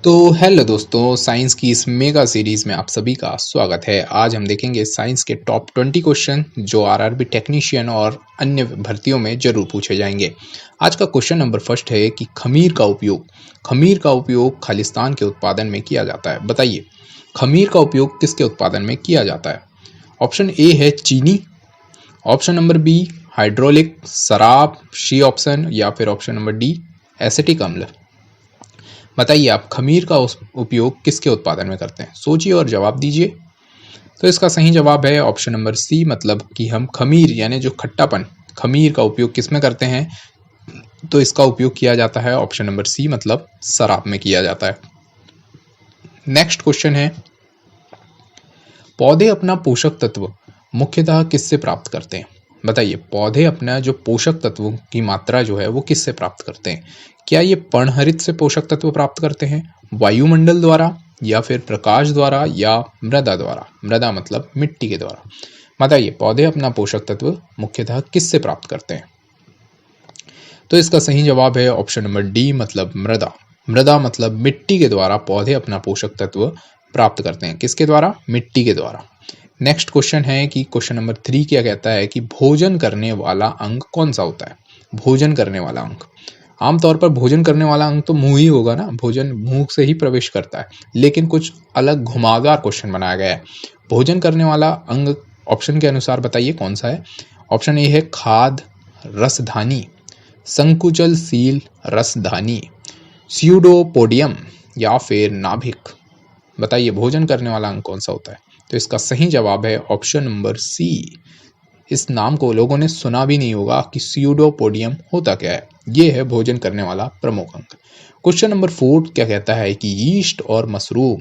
तो हेलो दोस्तों, साइंस की इस मेगा सीरीज में आप सभी का स्वागत है। आज हम देखेंगे साइंस के टॉप 20 क्वेश्चन जो आरआरबी टेक्नीशियन और अन्य भर्तियों में जरूर पूछे जाएंगे। आज का क्वेश्चन नंबर फर्स्ट है कि खमीर का उपयोग खालिस्तान के उत्पादन में किया जाता है। बताइए, खमीर का उपयोग किसके उत्पादन में किया जाता है? ऑप्शन ए है चीनी, ऑप्शन नंबर बी हाइड्रोलिक शराब, सी ऑप्शन, या फिर ऑप्शन नंबर डी एसिटिक अम्ल। बताइए आप खमीर का उपयोग किसके उत्पादन में करते हैं? सोचिए और जवाब दीजिए। तो इसका सही जवाब है ऑप्शन नंबर सी, मतलब कि हम खमीर यानी जो खट्टापन, खमीर का उपयोग किस में करते हैं? तो इसका उपयोग किया जाता है ऑप्शन नंबर सी, मतलब शराब में किया जाता है। नेक्स्ट क्वेश्चन है, पौधे अपना पोषक तत्व मुख्यतः किससे प्राप्त करते हैं? बताइए, पौधे अपना जो पोषक तत्वों की मात्रा जो है वो किससे प्राप्त करते हैं? क्या ये पर्णहरित से पोषक तत्व प्राप्त करते हैं, वायुमंडल द्वारा, या फिर प्रकाश द्वारा, या मृदा द्वारा? मृदा मतलब मिट्टी के द्वारा। बताइए, पौधे अपना पोषक तत्व मुख्यतः किससे प्राप्त करते हैं? तो इसका सही जवाब है ऑप्शन नंबर डी, मतलब मृदा। मृदा मतलब मिट्टी के द्वारा पौधे अपना पोषक तत्व प्राप्त करते हैं। किसके द्वारा? मिट्टी के द्वारा। नेक्स्ट क्वेश्चन है कि क्वेश्चन नंबर 3 क्या कहता है कि भोजन करने वाला अंग कौन सा होता है? भोजन करने वाला अंग, आमतौर पर भोजन करने वाला अंग तो मुंह ही होगा ना, भोजन मुंह से ही प्रवेश करता है, लेकिन कुछ अलग घुमावदार क्वेश्चन बनाया गया है। भोजन करने वाला अंग ऑप्शन के अनुसार बताइए कौन सा है? ऑप्शन ए है खाद रसधानी, संकुचलशील रसधानी, स्यूडोपोडियम, या फिर नाभिक। बताइए, भोजन करने वाला अंग कौन सा होता है? तो इसका सही जवाब है ऑप्शन नंबर सी। इस नाम को लोगों ने सुना भी नहीं होगा कि स्यूडोपोडियम होता क्या है। ये है भोजन करने वाला प्रमुख अंग। क्वेश्चन नंबर 4 क्या कहता है कि यीस्ट और मशरूम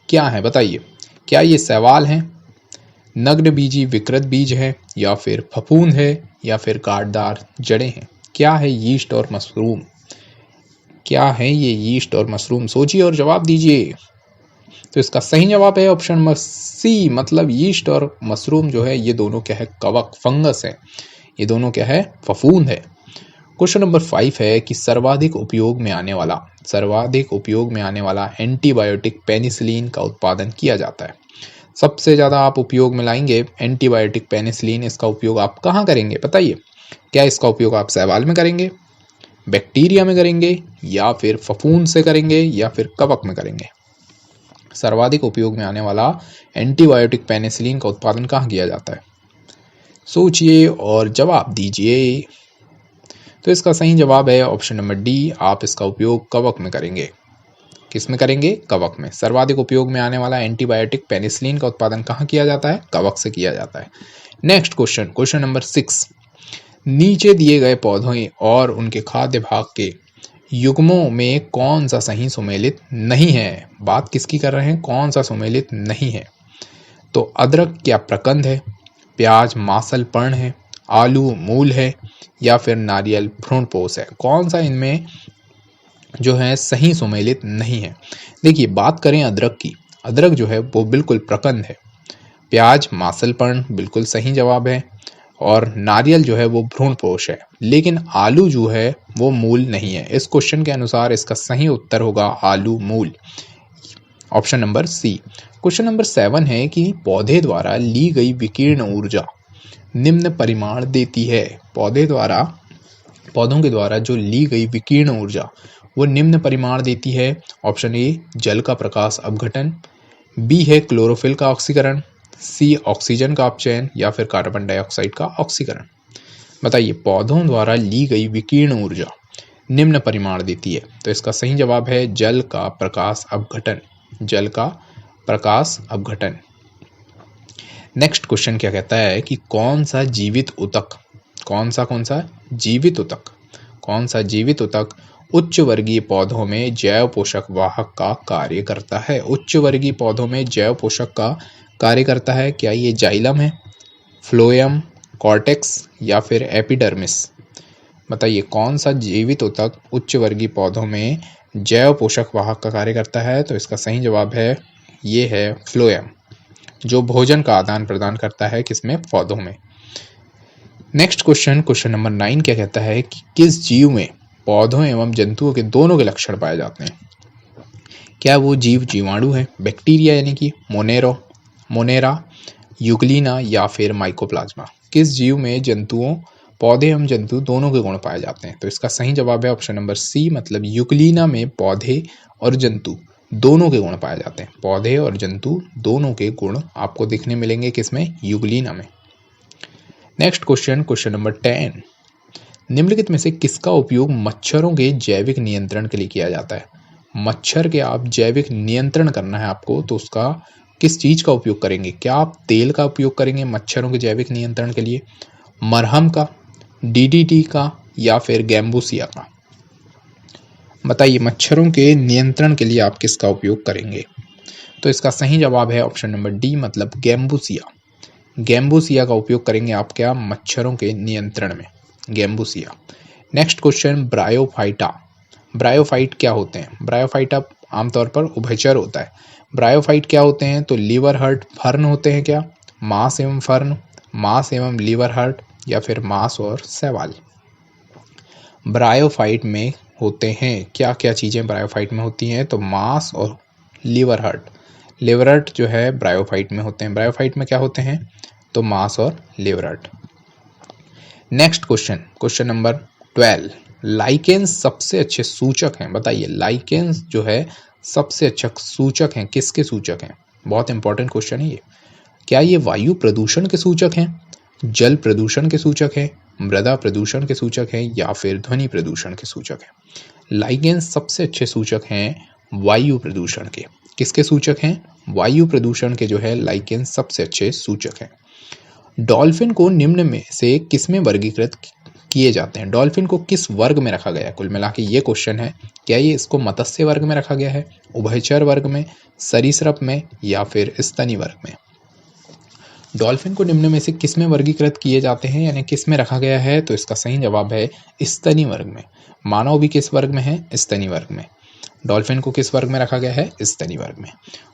क्या है? बताइए, क्या ये शैवाल हैं, नग्न बीजी विकृत बीज है, या फिर फफूंद है, या फिर कांटदार जड़ें हैं? क्या है यीस्ट और मशरूम? क्या है ये यीस्ट और मशरूम? सोचिए और जवाब दीजिए। तो इसका सही जवाब है ऑप्शन नंबर सी, मतलब यीस्ट और मशरूम जो है ये दोनों क्या है? कवक, फंगस है। ये दोनों क्या है? फफूंद है। क्वेश्चन नंबर 5 है कि सर्वाधिक उपयोग में आने वाला एंटीबायोटिक पेनिसिलिन का उत्पादन किया जाता है। सबसे ज्यादा आप उपयोग में लाएंगे एंटीबायोटिक पेनिसिलिन। इसका उपयोग आप कहाँ करेंगे? बताइए, क्या इसका उपयोग आप शैवाल में करेंगे, बैक्टीरिया में करेंगे, या फिर फफूंद से करेंगे, या फिर कवक में करेंगे? सर्वाधिक उपयोग में आने वाला एंटीबायोटिक पेनिसिलिन का उत्पादन कहाँ किया जाता है? सोचिए और जवाब दीजिए। तो इसका सही जवाब है ऑप्शन नंबर डी, आप इसका उपयोग कवक में करेंगे। किस में करेंगे? कवक में। सर्वाधिक उपयोग में आने वाला एंटीबायोटिक पेनिसिलिन का उत्पादन कहाँ किया जाता है? कवक से किया जाता है। नेक्स्ट क्वेश्चन नंबर 6, नीचे दिए गए पौधों और उनके खाद्य भाग के युग्मों में कौन सा सही सुमेलित नहीं है? बात किसकी कर रहे हैं? कौन सा सुमेलित नहीं है? तो अदरक क्या प्रकंद है, प्याज मासल पर्ण है, आलू मूल है, या फिर नारियल भ्रूणपोष है? कौन सा इनमें जो है सही सुमेलित नहीं है? देखिए, बात करें अदरक की, अदरक जो है वो बिल्कुल प्रकंद है, प्याज मासल पर्ण बिल्कुल सही जवाब है, और नारियल जो है वो भ्रूणपोष है, लेकिन आलू जो है वो मूल नहीं है। इस क्वेश्चन के अनुसार इसका सही उत्तर होगा आलू मूल, option number C. Question number 7 है कि पौधे द्वारा ली गई विकिरण ऊर्जा निम्न परिमाण देती है। पौधों के द्वारा जो ली गई विकिरण ऊर्जा वो निम्न परिमाण देती है। ऑप्शन ए जल का प्रकाश अपघटन, बी है क्लोरोफिल का ऑक्सीकरण, सी ऑक्सीजन का अपचयन, या फिर कार्बन डाइऑक्साइड का ऑक्सीकरण। बताइए, पौधों द्वारा ली गई विकिरण ऊर्जा निम्न परिमाण देती है। तो इसका सही जवाब है जल का प्रकाश अपघटन, जल का प्रकाश अपघटन। नेक्स्ट क्वेश्चन क्या कहता है कि कौन सा जीवित ऊतक उच्च वर्गीय पौधों में जैव पोषक वाहक का कार्य करता है? उच्च वर्गीय पौधों में जैव पोषक का कार्य करता है। क्या ये जाइलम है, फ्लोएम, कॉर्टेक्स, या फिर एपिडर्मिस? बताइए, कौन सा जीवित ऊतक उच्च वर्गीय पौधों में जैव पोषक वाहक का कार्य करता है? तो इसका सही जवाब है ये है फ्लोएम, जो भोजन का आदान प्रदान करता है किसमें? पौधों में। नेक्स्ट क्वेश्चन नंबर 9 क्या कहता है कि किस जीव में पौधों एवं जंतुओं के दोनों के लक्षण पाए जाते हैं। क्या वो जीव जीवाणु है, बैक्टीरिया यानी कि मोनेरा, यूग्लिना या फिर माइकोप्लाज्मा? किस जीव में जंतुओं पौधे एवं जंतु दोनों के गुण पाए जाते हैं? तो इसका सही जवाब है ऑप्शन नंबर सी, मतलब यूग्लिना में पौधे और जंतु दोनों के गुण पाए जाते हैं। पौधे और जंतु दोनों के गुण आपको दिखने मिलेंगे किसमें? यूग्लिना में। नेक्स्ट क्वेश्चन, क्वेश्चन नंबर 10, निम्नलिखित में से किसका उपयोग मच्छरों के जैविक नियंत्रण के लिए किया जाता है? मच्छर के आप जैविक नियंत्रण करना है आपको, तो उसका किस चीज का उपयोग करेंगे? क्या आप तेल का उपयोग करेंगे मच्छरों के जैविक नियंत्रण के लिए, मरहम का, डीडीटी का या फिर गैम्बूसिया का? बताइए, मच्छरों के नियंत्रण के लिए आप किसका उपयोग करेंगे? तो इसका सही जवाब है ऑप्शन नंबर डी, मतलब गैम्बूसिया। गैम्बूसिया का उपयोग करेंगे आप क्या? मच्छरों के नियंत्रण में, gambusia. Next question, bryophyta. Bryophyte क्या होते हैं? ब्रायोफाइटा आमतौर पर उभयचर होता है। ब्रायोफाइट क्या होते हैं? तो लीवर हर्ट फर्न होते हैं क्या? मांस एवं फर्न, मांस एवं लीवर हर्ट या फिर मांस और शैवाल? ब्रायोफाइट में होते हैं क्या क्या चीजें ब्रायोफाइट में होती हैं? तो मांस और लीवर हर्ट। लीवर हर्ट जो है ब्रायोफाइट में होते हैं। ब्रायोफाइट में क्या होते हैं? तो मांस और liver heart. Next question, question number 12, lichens सबसे अच्छे सूचक हैं? बताइए, लाइकेन्स जो है सबसे अच्छा सूचक हैं, किसके सूचक हैं? बहुत इंपॉर्टेंट क्वेश्चन है ये। क्या ये वायु प्रदूषण के सूचक हैं, जल प्रदूषण के सूचक हैं, मृदा प्रदूषण के सूचक हैं या फिर ध्वनि प्रदूषण के सूचक हैं? लाइकेन्स सबसे अच्छे सूचक हैं वायु प्रदूषण के। किसके सूचक हैं? वायु प्रदूषण के जो है लाइकेन्स सबसे अच्छे सूचक हैं। डॉल्फिन को निम्न में से किसमें वर्गीकृत किए जाते हैं? डॉल्फिन को किस वर्ग में रखा गया है? कुल मिला के ये क्वेश्चन है। क्या ये इसको मत्स्य वर्ग में रखा गया है, उभयचर वर्ग में, सरीसृप में या फिर स्तनी वर्ग में? डॉल्फिन को निम्न में से किसमें वर्गीकृत किए जाते हैं, यानी किसमें रखा गया है? तो इसका सही जवाब है स्तनी वर्ग में। मानव भी किस वर्ग में है? स्तनी वर्ग में। डॉल्फिन को किस वर्ग में रखा गया है? स्तनी वर्ग में।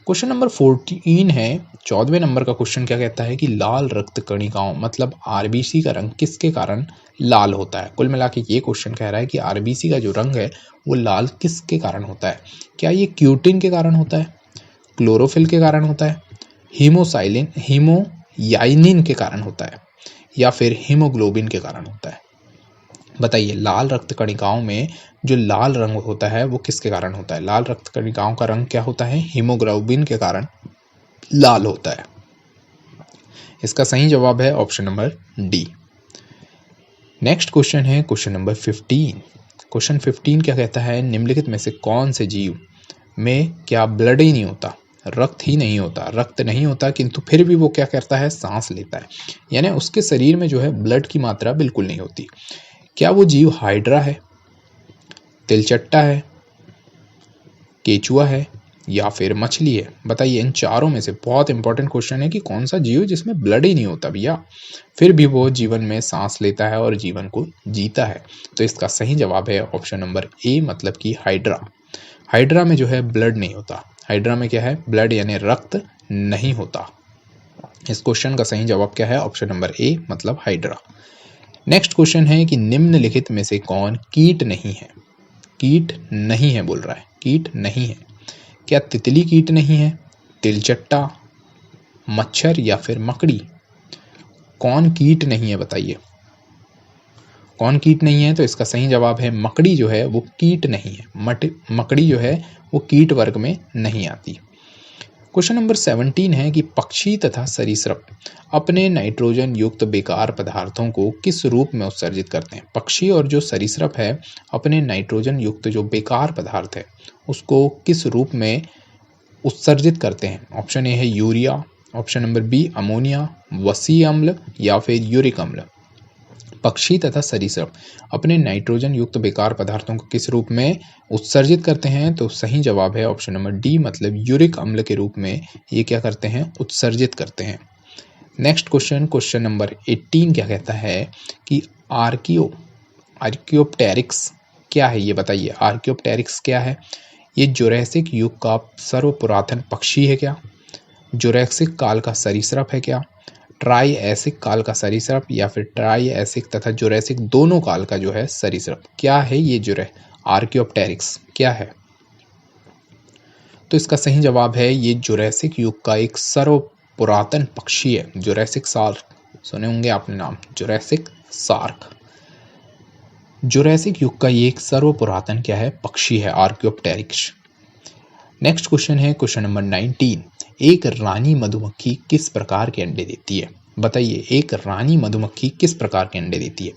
क्वेश्चन नंबर 14 है, 14वें नंबर का क्वेश्चन क्या कहता है कि लाल रक्त कणिकाओं मतलब आरबीसी का रंग किसके कारण लाल होता है? कुल मिला के ये क्वेश्चन कह रहा है कि आरबीसी का जो रंग है वो लाल किसके कारण होता है? क्या ये क्यूटिन के कारण होता है, क्लोरोफिल के कारण होता है, हीमोयानिन के कारण होता है या फिर हीमोग्लोबिन के कारण होता है? बताइए, लाल रक्त कणिकाओं में जो लाल रंग होता है वो किसके कारण होता है? लाल रक्त कणिकाओं का रंग क्या होता है? हीमोग्लोबिन के कारण लाल होता है। इसका सही जवाब है option number D. Next question है क्वेश्चन नंबर 15। क्वेश्चन 15 क्या कहता है, निम्नलिखित में से कौन से जीव में क्या ब्लड ही नहीं होता, रक्त ही नहीं होता, रक्त नहीं होता किंतु फिर भी वो क्या करता है? सांस लेता है, यानी उसके शरीर में जो है ब्लड की मात्रा बिल्कुल नहीं होती। क्या वो जीव हाइड्रा है, तिलचट्टा है, केचुआ है या फिर मछली है? बताइए, इन चारों में से बहुत इंपॉर्टेंट क्वेश्चन है कि कौन सा जीव जिसमें ब्लड ही नहीं होता भैया, फिर भी वो जीवन में सांस लेता है और जीवन को जीता है? तो इसका सही जवाब है ऑप्शन नंबर ए, मतलब कि हाइड्रा। हाइड्रा में जो है ब्लड नहीं होता। हाइड्रा में क्या है? ब्लड यानी रक्त नहीं होता। इस क्वेश्चन का सही जवाब क्या है? ऑप्शन नंबर ए, मतलब हाइड्रा। नेक्स्ट क्वेश्चन है कि निम्नलिखित में से कौन कीट नहीं है? कीट नहीं है बोल रहा है, कीट नहीं है। क्या तितली कीट नहीं है, तिलचट्टा, मच्छर या फिर मकड़ी? कौन कीट नहीं है बताइए, कौन कीट नहीं है? तो इसका सही जवाब है मकड़ी जो है वो कीट नहीं है। मकड़ी जो है वो कीट वर्ग में नहीं आती। क्वेश्चन नंबर 17 है कि पक्षी तथा सरीसृप अपने नाइट्रोजन युक्त बेकार पदार्थों को किस रूप में उत्सर्जित करते हैं? पक्षी और जो सरीसृप है अपने नाइट्रोजन युक्त जो बेकार पदार्थ है उसको किस रूप में उत्सर्जित करते हैं? ऑप्शन ए है urea, option number B ammonia, वसी अम्ल या फिर यूरिक अम्ल। पक्षी तथा सरीसृप अपने नाइट्रोजन युक्त बेकार पदार्थों को किस रूप में उत्सर्जित करते हैं? तो सही जवाब है ऑप्शन नंबर डी, मतलब यूरिक अम्ल के रूप में ये क्या करते हैं? उत्सर्जित करते हैं। नेक्स्ट क्वेश्चन, क्वेश्चन नंबर 18 क्या कहता है कि आर्कियोप्टेरिक्स क्या है? ये बताइए, आर्कियोप्टेरिक्स क्या है? ये जुरैसिक युग का सर्वपुरातन पक्षी है क्या? जुरैसिक काल का सरीसृप है क्या? ट्राई एसिक काल का सरीसृप या फिर ट्राई एसिक तथा जुरैसिक दोनों काल का जो है सरीसृप। क्या है ये आर्कियोप्टेरिक्स क्या है? तो इसका सही जवाब है ये जुरैसिक युग का एक सर्व पुरातन पक्षी है। जुरैसिक सार्क, सुने होंगे आपने नाम, जुरैसिक सार्क। जुरैसिक युग का ये एक सर्व पुरातन क्या है? पक्षी है, आर्कियोप्टेरिक्स। नेक्स्ट क्वेश्चन है क्वेश्चन नंबर 19। एक रानी मधुमक्खी किस प्रकार के अंडे देती है? बताइए, एक रानी मधुमक्खी किस प्रकार के अंडे देती है?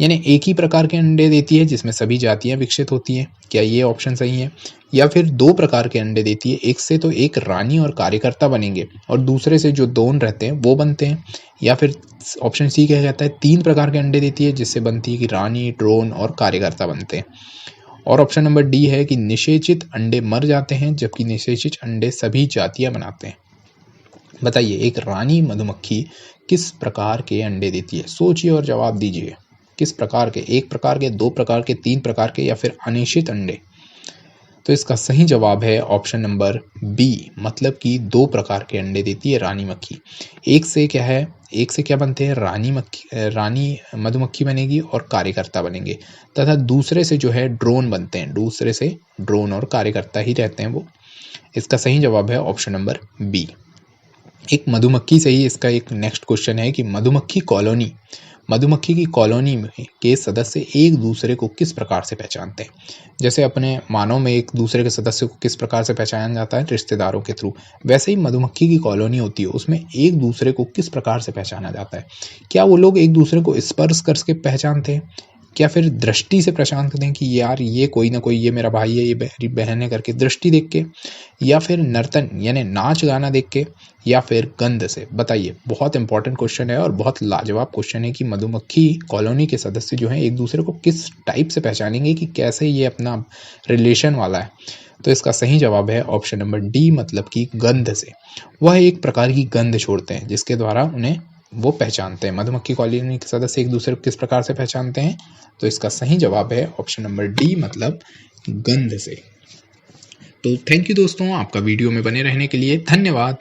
यानी एक ही प्रकार के अंडे देती है जिसमें सभी जातियां विकसित होती हैं, क्या ये ऑप्शन सही है? या फिर दो प्रकार के अंडे देती है, एक से तो एक रानी और कार्यकर्ता बनेंगे और दूसरे से जो ड्रोन रहते हैं वो बनते हैं, या फिर ऑप्शन सी क्या कहता है, तीन प्रकार के अंडे देती है जिससे बनती है कि रानी, ड्रोन और कार्यकर्ता बनते हैं। और ऑप्शन नंबर डी है कि निषेचित अंडे मर जाते हैं जबकि निषेचित अंडे सभी जातियां बनाते हैं। बताइए, एक रानी मधुमक्खी किस प्रकार के अंडे देती है? सोचिए और जवाब दीजिए। किस प्रकार के? एक प्रकार के, दो प्रकार के, तीन प्रकार के या फिर अनिश्चित अंडे? तो इसका सही जवाब है ऑप्शन नंबर बी, मतलब कि दो प्रकार के अंडे देती है रानी मक्खी। एक से क्या है, एक से क्या बनते हैं, रानी मधुमक्खी बनेगी और कार्यकर्ता बनेंगे, तथा दूसरे से जो है ड्रोन बनते हैं, दूसरे से ड्रोन और कार्यकर्ता ही रहते हैं वो। इसका सही जवाब है ऑप्शन नंबर बी। एक मधुमक्खी से ही इसका एक नेक्स्ट क्वेश्चन है कि मधुमक्खी की कॉलोनी में के सदस्य एक दूसरे को किस प्रकार से पहचानते हैं? जैसे अपने मानव में एक दूसरे के सदस्य को किस प्रकार से पहचाना जाता है, रिश्तेदारों के थ्रू, वैसे ही मधुमक्खी की कॉलोनी होती है, उसमें एक दूसरे को किस प्रकार से पहचाना जाता है? क्या वो लोग एक दूसरे को स्पर्श करके पहचानते हैं, क्या फिर दृष्टि से पहचानते हैं कि यार ये कोई ना कोई, ये मेरा भाई है, ये मेरी बहन है करके दृष्टि देख के, या फिर नर्तन यानी नाच गाना देख के, या फिर गंध से? बताइए, बहुत इंपॉर्टेंट क्वेश्चन है और बहुत लाजवाब क्वेश्चन है कि मधुमक्खी कॉलोनी के सदस्य जो हैं एक दूसरे को किस टाइप से पहचानेंगे कि कैसे ये अपना रिलेशन वाला है। तो इसका सही जवाब है ऑप्शन नंबर डी, मतलब कि गंध से। वह एक प्रकार की गंध छोड़ते हैं जिसके द्वारा उन्हें वो पहचानते हैं। मधुमक्खी कॉलोनी के सदस्य एक दूसरे को किस प्रकार से पहचानते हैं? तो इसका सही जवाब है ऑप्शन नंबर डी, मतलब गंध से। तो थैंक यू दोस्तों, आपका वीडियो में बने रहने के लिए धन्यवाद।